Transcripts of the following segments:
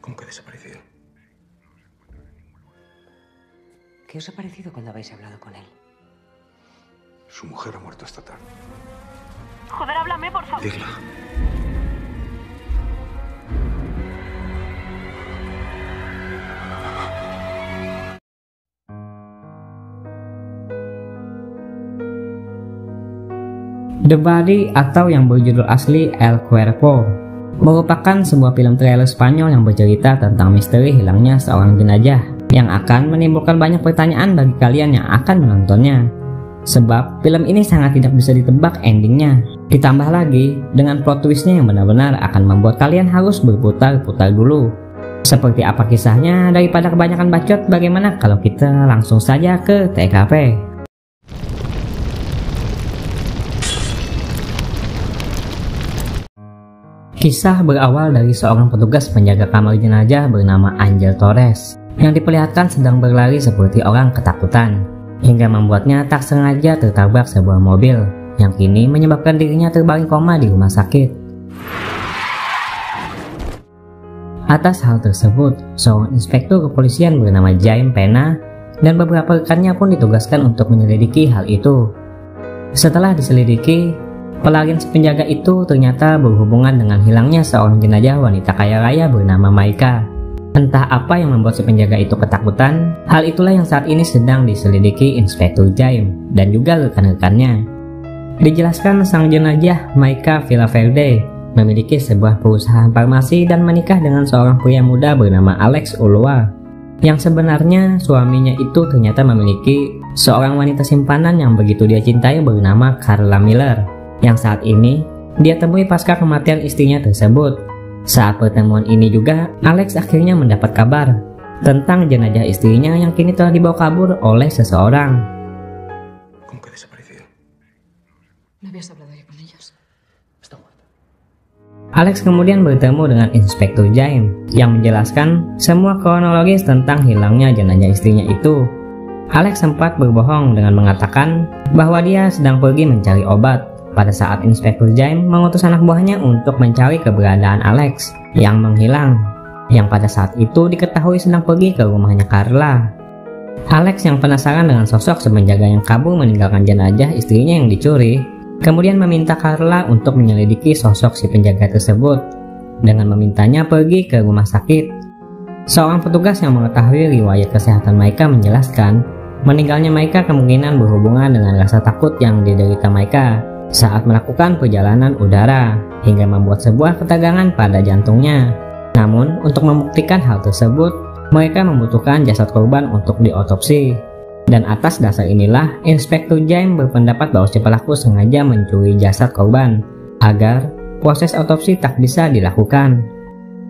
¿Cómo que desaparecido? ¿Qué os ha parecido cuando habéis hablado con él? Su mujer ha muerto esta tarde. Joder, háblame, por favor. Digla. The Body atau yang berjudul asli El Cuerpo merupakan sebuah film trailer Spanyol yang bercerita tentang misteri hilangnya seorang jenazah yang akan menimbulkan banyak pertanyaan bagi kalian yang akan menontonnya. Sebab film ini sangat tidak bisa ditebak endingnya. Ditambah lagi dengan plot twistnya yang benar-benar akan membuat kalian harus berputar-putar dulu. Seperti apa kisahnya? Daripada kebanyakan bacot, bagaimana kalau kita langsung saja ke TKP? Kisah berawal dari seorang petugas penjaga kamar jenazah bernama Angel Torres yang diperlihatkan sedang berlari seperti orang ketakutan hingga membuatnya tak sengaja tertabrak sebuah mobil yang kini menyebabkan dirinya terbaring koma di rumah sakit. Atas hal tersebut, seorang inspektur kepolisian bernama Jaime Pena dan beberapa rekannya pun ditugaskan untuk menyelidiki hal itu. Setelah diselidiki, pelarian si penjaga itu ternyata berhubungan dengan hilangnya seorang jenazah wanita kaya raya bernama Maika. Entah apa yang membuat si penjaga itu ketakutan, hal itulah yang saat ini sedang diselidiki Inspektur Jaime dan juga rekan-rekannya. Dijelaskan sang jenazah Maika Villaverde memiliki sebuah perusahaan farmasi dan menikah dengan seorang pria muda bernama Alex Ulloa, yang sebenarnya suaminya itu ternyata memiliki seorang wanita simpanan yang begitu dia cintai bernama Carla Miller, yang saat ini dia temui pasca kematian istrinya tersebut. Saat pertemuan ini juga, Alex akhirnya mendapat kabar tentang jenazah istrinya yang kini telah dibawa kabur oleh seseorang. ¿Cómo que desaparecido? ¿No habías hablado ya con ellos? Está muerta. Alex kemudian bertemu dengan Inspektur Jaime yang menjelaskan semua kronologis tentang hilangnya jenazah istrinya itu. Alex sempat berbohong dengan mengatakan bahwa dia sedang pergi mencari obat pada saat Inspektur Jaime mengutus anak buahnya untuk mencari keberadaan Alex yang menghilang, yang pada saat itu diketahui sedang pergi ke rumahnya Carla. Alex yang penasaran dengan sosok si penjaga yang kabur meninggalkan jenazah istrinya yang dicuri, kemudian meminta Carla untuk menyelidiki sosok si penjaga tersebut dengan memintanya pergi ke rumah sakit. Seorang petugas yang mengetahui riwayat kesehatan Maika menjelaskan meninggalnya Maika kemungkinan berhubungan dengan rasa takut yang diderita Maika saat melakukan perjalanan udara hingga membuat sebuah ketegangan pada jantungnya. Namun, untuk membuktikan hal tersebut, mereka membutuhkan jasad korban untuk diotopsi. Dan atas dasar inilah, Inspektur Jaime berpendapat bahwa si pelaku sengaja mencuri jasad korban agar proses otopsi tak bisa dilakukan.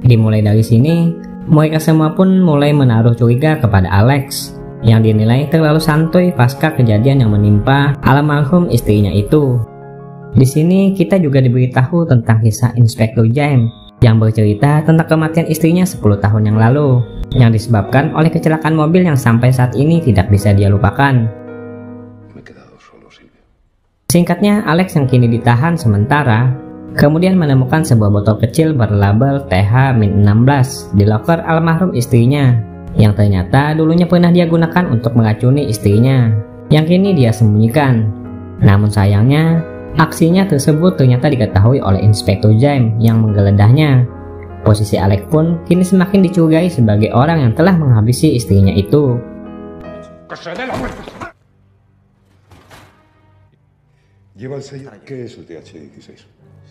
Dimulai dari sini, mereka semua pun mulai menaruh curiga kepada Alex yang dinilai terlalu santuy pasca kejadian yang menimpa almarhum istrinya itu. Di sini kita juga diberitahu tentang kisah Inspektur Jaime yang bercerita tentang kematian istrinya 10 tahun yang lalu yang disebabkan oleh kecelakaan mobil yang sampai saat ini tidak bisa dia lupakan. Singkatnya, Alex yang kini ditahan sementara kemudian menemukan sebuah botol kecil berlabel TH-16 di loker almarhum istrinya yang ternyata dulunya pernah dia gunakan untuk meracuni istrinya yang kini dia sembunyikan. Namun sayangnya, aksinya tersebut ternyata diketahui oleh Inspektur Jaime yang menggeledahnya. Posisi Alex pun kini semakin dicurigai sebagai orang yang telah menghabisi istrinya itu.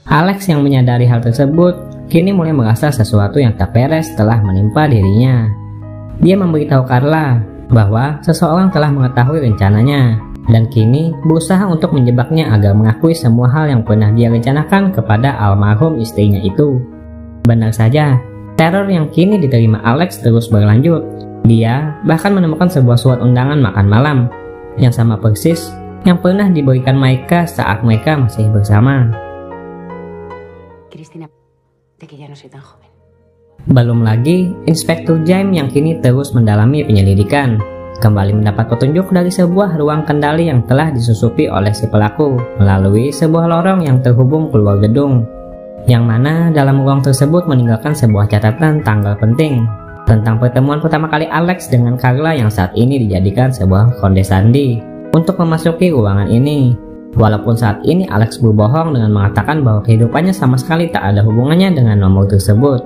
Alex yang menyadari hal tersebut kini mulai merasa sesuatu yang tak beres telah menimpa dirinya. Dia memberitahu Carla bahwa seseorang telah mengetahui rencananya dan kini berusaha untuk menjebaknya agar mengakui semua hal yang pernah dia rencanakan kepada almarhum istrinya itu. Benar saja, teror yang kini diterima Alex terus berlanjut. Dia bahkan menemukan sebuah surat undangan makan malam yang sama persis yang pernah diberikan Maika saat mereka masih bersama. Cristina, de que ya no soy tan joven. Belum lagi, Inspektur Jaime yang kini terus mendalami penyelidikan kembali mendapat petunjuk dari sebuah ruang kendali yang telah disusupi oleh si pelaku melalui sebuah lorong yang terhubung keluar gedung. yang mana dalam ruang tersebut meninggalkan sebuah catatan tanggal penting tentang pertemuan pertama kali Alex dengan Carla yang saat ini dijadikan sebuah konde sandi untuk memasuki ruangan ini. Walaupun saat ini Alex berbohong dengan mengatakan bahwa kehidupannya sama sekali tak ada hubungannya dengan nomor tersebut.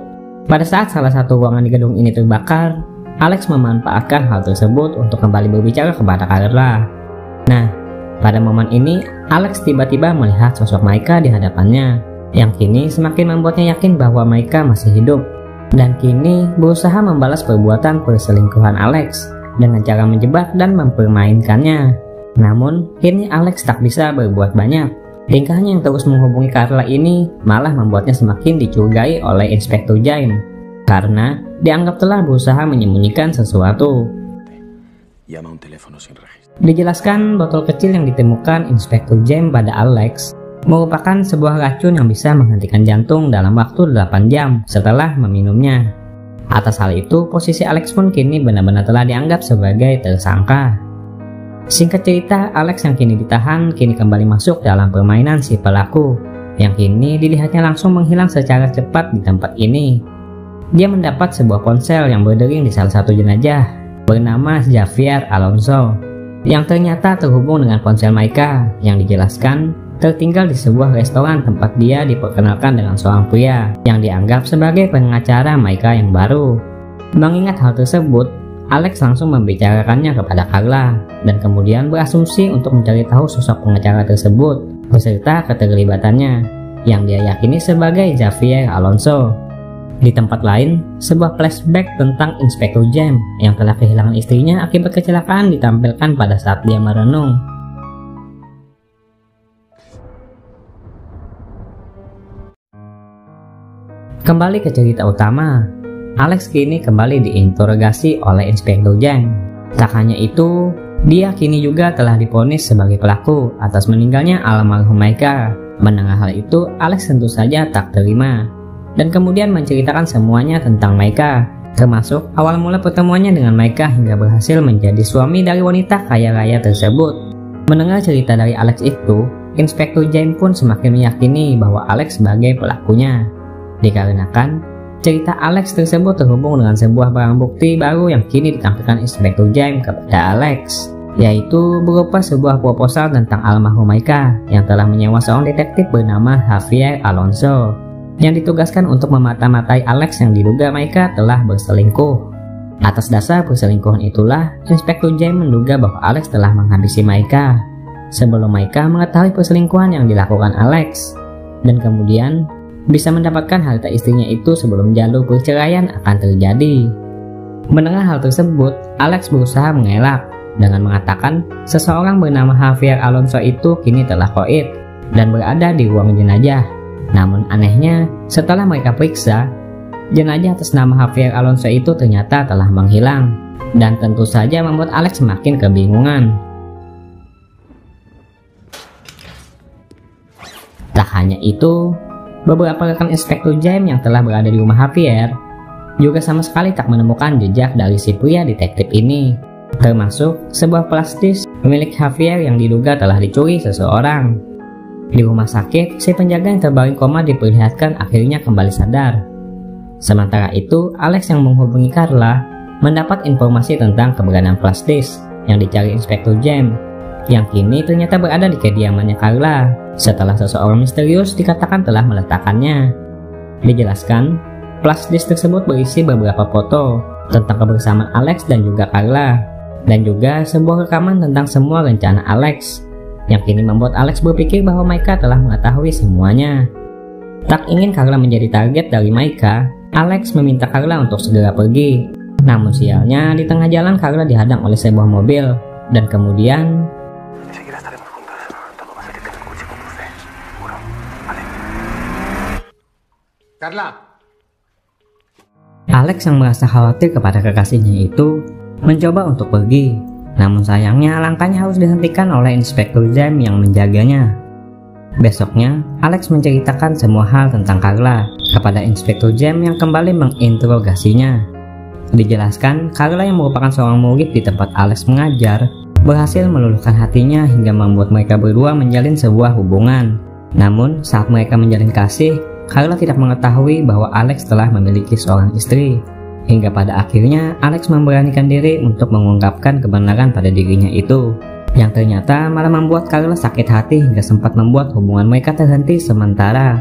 Pada saat salah satu ruangan di gedung ini terbakar, Alex memanfaatkan hal tersebut untuk kembali berbicara kepada Carla. Nah, pada momen ini Alex tiba-tiba melihat sosok Maika di hadapannya, yang kini semakin membuatnya yakin bahwa Maika masih hidup, dan kini berusaha membalas perbuatan perselingkuhan Alex dengan cara menjebak dan mempermainkannya. Namun, kini Alex tak bisa berbuat banyak. Tingkahnya yang terus menghubungi Carla ini malah membuatnya semakin dicurigai oleh Inspektur Jaime, karena dianggap telah berusaha menyembunyikan sesuatu. Dijelaskan botol kecil yang ditemukan Inspektur Jaime pada Alex merupakan sebuah racun yang bisa menghentikan jantung dalam waktu 8 jam setelah meminumnya. Atas hal itu, posisi Alex pun kini benar-benar telah dianggap sebagai tersangka. Singkat cerita, Alex yang kini ditahan kini kembali masuk dalam permainan si pelaku, yang kini dilihatnya langsung menghilang secara cepat di tempat ini. Dia mendapat sebuah ponsel yang berdering di salah satu jenazah bernama Javier Alonso, yang ternyata terhubung dengan ponsel Maika yang dijelaskan tertinggal di sebuah restoran tempat dia diperkenalkan dengan seorang pria yang dianggap sebagai pengacara Maika yang baru. Mengingat hal tersebut, Alex langsung membicarakannya kepada Carla dan kemudian berasumsi untuk mencari tahu sosok pengacara tersebut beserta keterlibatannya yang dia yakini sebagai Javier Alonso. Di tempat lain, sebuah flashback tentang Inspektur Jaime yang telah kehilangan istrinya akibat kecelakaan ditampilkan pada saat dia merenung. Kembali ke cerita utama, Alex kini kembali diinterogasi oleh Inspektur Jaime. Tak hanya itu, dia kini juga telah divonis sebagai pelaku atas meninggalnya almarhum Maika. Mendengar hal itu, Alex tentu saja tak terima dan kemudian menceritakan semuanya tentang Maika, termasuk awal mula pertemuannya dengan Maika hingga berhasil menjadi suami dari wanita kaya raya tersebut. Mendengar cerita dari Alex itu, Inspektur Jaime pun semakin meyakini bahwa Alex sebagai pelakunya, dikarenakan cerita Alex tersebut terhubung dengan sebuah barang bukti baru yang kini ditampilkan Inspektur Jaime kepada Alex, yaitu berupa sebuah proposal tentang almarhum Maika yang telah menyewa seorang detektif bernama Javier Alonso yang ditugaskan untuk memata-matai Alex yang diduga Maika telah berselingkuh. Atas dasar perselingkuhan itulah, Inspektur Jaime menduga bahwa Alex telah menghabisi Maika sebelum Maika mengetahui perselingkuhan yang dilakukan Alex, dan kemudian bisa mendapatkan harta istrinya itu sebelum jalur perceraian akan terjadi. Mendengar hal tersebut, Alex berusaha mengelak dengan mengatakan seseorang bernama Javier Alonso itu kini telah koid dan berada di ruang jenazah. Namun anehnya, setelah mereka periksa, jenazah atas nama Javier Alonso itu ternyata telah menghilang, dan tentu saja membuat Alex semakin kebingungan. Tak hanya itu, beberapa rekan Inspektur Jaime yang telah berada di rumah Javier juga sama sekali tak menemukan jejak dari si pria detektif ini, termasuk sebuah plastis milik Javier yang diduga telah dicuri seseorang. Di rumah sakit, si penjaga yang terbaring koma diperlihatkan akhirnya kembali sadar. Sementara itu, Alex yang menghubungi Carla mendapat informasi tentang keberadaan plastis yang dicari Inspektur Jaime, yang kini ternyata berada di kediamannya Carla setelah seseorang misterius dikatakan telah meletakkannya. Dijelaskan, plastis tersebut berisi beberapa foto tentang kebersamaan Alex dan juga Carla, dan juga sebuah rekaman tentang semua rencana Alex, yang kini membuat Alex berpikir bahwa Maika telah mengetahui semuanya. Tak ingin Carla menjadi target dari Maika, Alex meminta Carla untuk segera pergi. Namun sialnya, di tengah jalan Carla dihadang oleh sebuah mobil, dan kemudian Carla. Alex yang merasa khawatir kepada kekasihnya itu mencoba untuk pergi. Namun sayangnya langkahnya harus dihentikan oleh Inspektur Jaime yang menjaganya. Besoknya, Alex menceritakan semua hal tentang Carla kepada Inspektur Jaime yang kembali menginterogasinya. Dijelaskan, Carla yang merupakan seorang murid di tempat Alex mengajar berhasil meluluhkan hatinya hingga membuat mereka berdua menjalin sebuah hubungan. Namun, saat mereka menjalin kasih, Carla tidak mengetahui bahwa Alex telah memiliki seorang istri. Hingga pada akhirnya Alex memberanikan diri untuk mengungkapkan kebenaran pada dirinya itu, yang ternyata malah membuat Carla sakit hati hingga sempat membuat hubungan mereka terhenti sementara.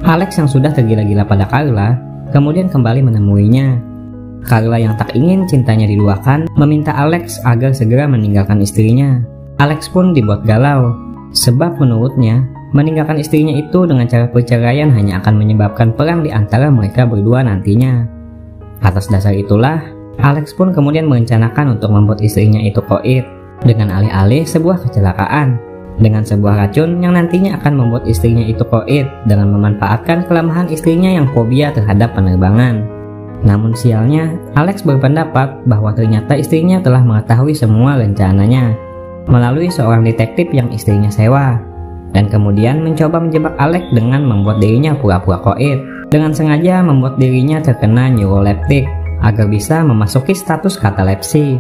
Alex yang sudah tergila-gila pada Carla kemudian kembali menemuinya. Carla yang tak ingin cintanya diluahkan meminta Alex agar segera meninggalkan istrinya. Alex pun dibuat galau, sebab menurutnya meninggalkan istrinya itu dengan cara perceraian hanya akan menyebabkan perang di antara mereka berdua nantinya. Atas dasar itulah, Alex pun kemudian merencanakan untuk membuat istrinya itu koit dengan alih-alih sebuah kecelakaan, dengan sebuah racun yang nantinya akan membuat istrinya itu koit dengan memanfaatkan kelemahan istrinya yang fobia terhadap penerbangan. Namun sialnya, Alex berpendapat bahwa ternyata istrinya telah mengetahui semua rencananya melalui seorang detektif yang istrinya sewa, dan kemudian mencoba menjebak Alex dengan membuat dirinya pura-pura koit, dengan sengaja membuat dirinya terkena neuroleptik agar bisa memasuki status katalepsi,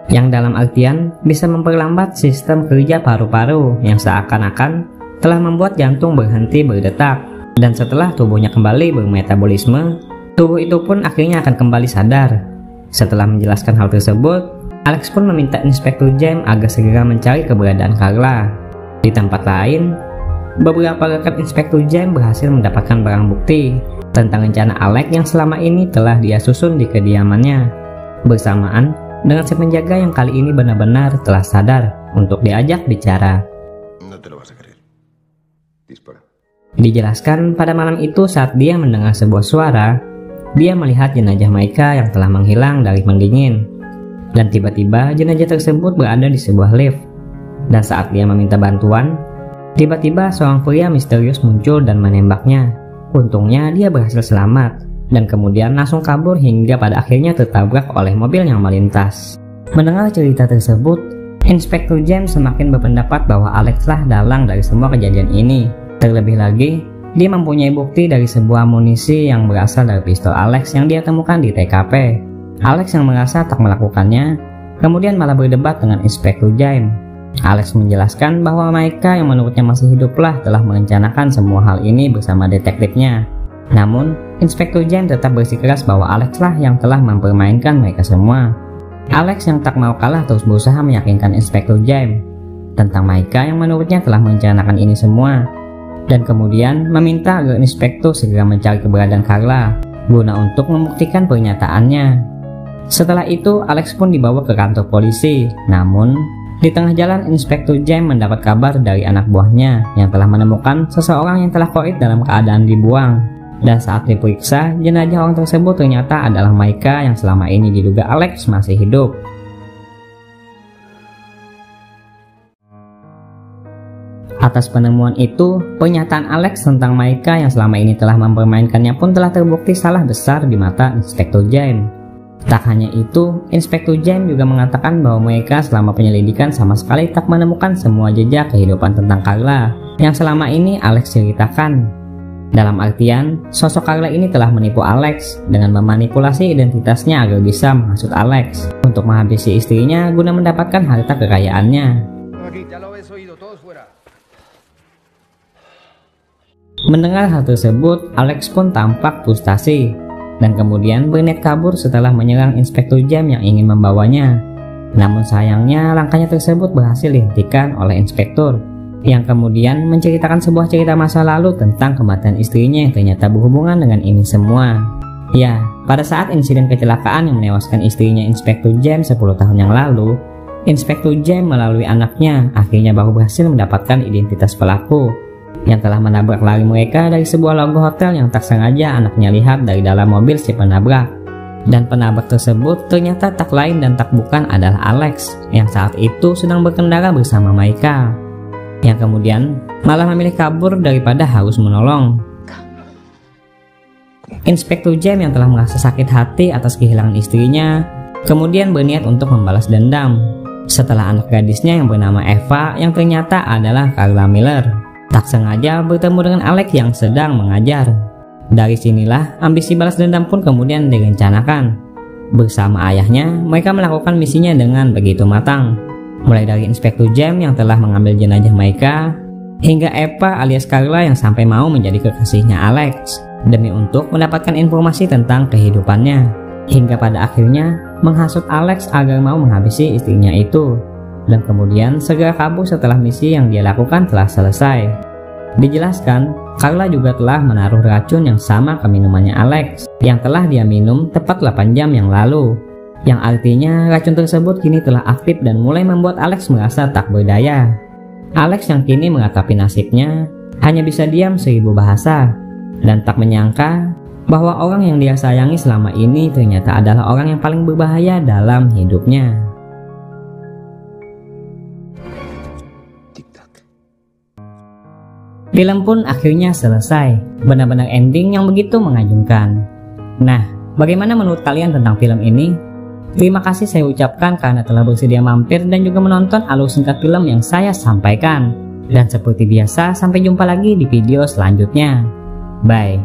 yang dalam artian bisa memperlambat sistem kerja paru-paru yang seakan-akan telah membuat jantung berhenti berdetak, dan setelah tubuhnya kembali bermetabolisme, tubuh itu pun akhirnya akan kembali sadar. Setelah menjelaskan hal tersebut, Alex pun meminta Inspektur James agar segera mencari keberadaan Carla. Di tempat lain, beberapa rekan Inspektur James berhasil mendapatkan barang bukti tentang rencana Alex yang selama ini telah dia susun di kediamannya, bersamaan dengan si penjaga yang kali ini benar-benar telah sadar untuk diajak bicara. No te lo vas a creer. Dispara. Dijelaskan pada malam itu saat dia mendengar sebuah suara, dia melihat jenazah Maika yang telah menghilang dari pendingin, dan tiba-tiba jenazah tersebut berada di sebuah lift. Dan saat dia meminta bantuan, tiba-tiba seorang pria misterius muncul dan menembaknya. Untungnya dia berhasil selamat, dan kemudian langsung kabur hingga pada akhirnya tertabrak oleh mobil yang melintas. Mendengar cerita tersebut, Inspektur James semakin berpendapat bahwa Alex lah dalang dari semua kejadian ini. Terlebih lagi, dia mempunyai bukti dari sebuah amunisi yang berasal dari pistol Alex yang dia temukan di TKP. Alex yang merasa tak melakukannya, kemudian malah berdebat dengan Inspektur James. Alex menjelaskan bahwa Maika yang menurutnya masih hiduplah telah merencanakan semua hal ini bersama detektifnya. Namun, Inspektur James tetap bersikeras bahwa Alex lah yang telah mempermainkan mereka semua. Alex yang tak mau kalah terus berusaha meyakinkan Inspektur James tentang Maika yang menurutnya telah merencanakan ini semua, dan kemudian meminta agar Inspektur segera mencari keberadaan Carla guna untuk membuktikan pernyataannya. Setelah itu, Alex pun dibawa ke kantor polisi. Namun, di tengah jalan Inspektur James mendapat kabar dari anak buahnya yang telah menemukan seseorang yang telah koit dalam keadaan dibuang. Dan saat diperiksa, jenazah orang tersebut ternyata adalah Maika yang selama ini diduga Alex masih hidup. Atas penemuan itu, pernyataan Alex tentang Maika yang selama ini telah mempermainkannya pun telah terbukti salah besar di mata Inspektur James. Tak hanya itu, Inspektur James juga mengatakan bahwa mereka selama penyelidikan sama sekali tak menemukan semua jejak kehidupan tentang Carla yang selama ini Alex ceritakan. Dalam artian, sosok Carla ini telah menipu Alex dengan memanipulasi identitasnya agar bisa menghasut Alex untuk menghabisi istrinya guna mendapatkan harta kekayaannya. Mendengar hal tersebut, Alex pun tampak frustasi dan kemudian berniat kabur setelah menyerang Inspektur James yang ingin membawanya. Namun sayangnya langkahnya tersebut berhasil dihentikan oleh Inspektur yang kemudian menceritakan sebuah cerita masa lalu tentang kematian istrinya yang ternyata berhubungan dengan ini semua. Ya, pada saat insiden kecelakaan yang menewaskan istrinya Inspektur James 10 tahun yang lalu, Inspektur James melalui anaknya akhirnya baru berhasil mendapatkan identitas pelaku yang telah menabrak lari mereka dari sebuah logo hotel yang tak sengaja anaknya lihat dari dalam mobil si penabrak. Dan penabrak tersebut ternyata tak lain dan tak bukan adalah Alex yang saat itu sedang berkendara bersama Maika, yang kemudian malah memilih kabur daripada harus menolong. Inspektur James yang telah merasa sakit hati atas kehilangan istrinya kemudian berniat untuk membalas dendam setelah anak gadisnya yang bernama Eva yang ternyata adalah Carla Miller tak sengaja bertemu dengan Alex yang sedang mengajar. Dari sinilah ambisi balas dendam pun kemudian direncanakan. Bersama ayahnya, mereka melakukan misinya dengan begitu matang. Mulai dari Inspektur James yang telah mengambil jenazah Maika, hingga Eva alias Carla yang sampai mau menjadi kekasihnya Alex demi untuk mendapatkan informasi tentang kehidupannya, hingga pada akhirnya menghasut Alex agar mau menghabisi istrinya itu, dan kemudian segera kabur setelah misi yang dia lakukan telah selesai. Dijelaskan, Carla juga telah menaruh racun yang sama ke minumannya Alex yang telah dia minum tepat 8 jam yang lalu, yang artinya racun tersebut kini telah aktif dan mulai membuat Alex merasa tak berdaya. Alex yang kini meratapi nasibnya hanya bisa diam 1000 bahasa dan tak menyangka bahwa orang yang dia sayangi selama ini ternyata adalah orang yang paling berbahaya dalam hidupnya. Film pun akhirnya selesai, benar-benar ending yang begitu mengagumkan. Nah, bagaimana menurut kalian tentang film ini? Terima kasih saya ucapkan karena telah bersedia mampir dan juga menonton alur singkat film yang saya sampaikan. Dan seperti biasa, sampai jumpa lagi di video selanjutnya. Bye.